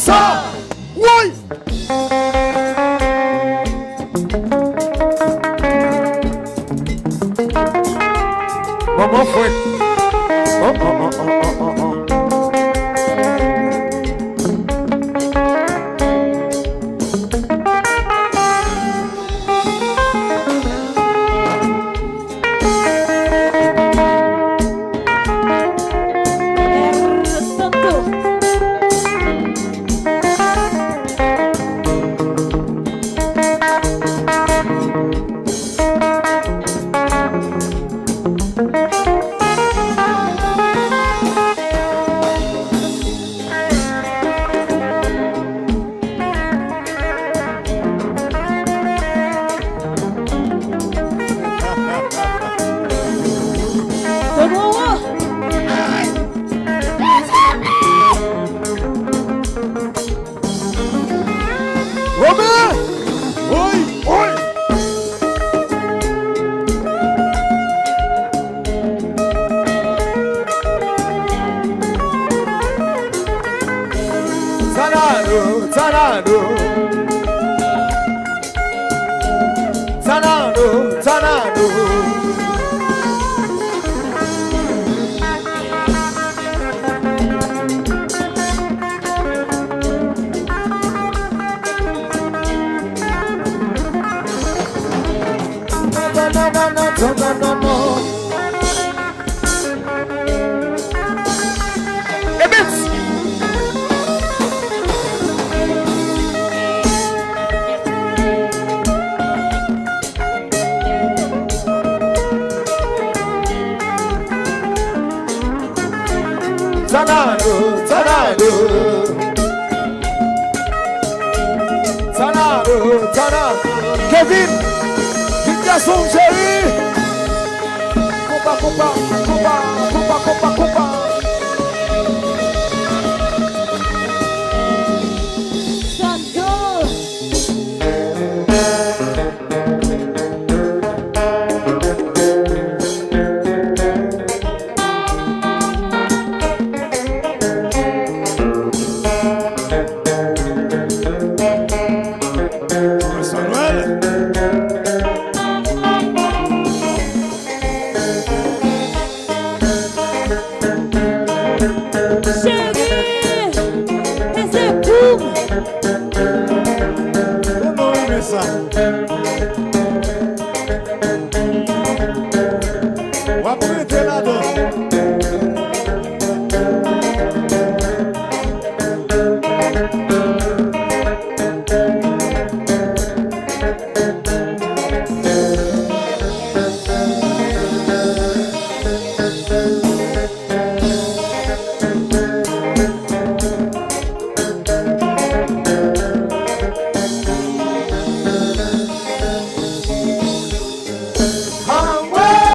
ça. Oui. Maman fouette. Oh, oh, oh, oh, oh, oh, oh. Santo. Robert! Oui! Oui! Sanado, Sanado. Sanado, Sanado. No. Sanado, Sanado. Sanado, Sanado. Kevin, son chéri. Compa, compa, compa, compa, compa, compa. Santo.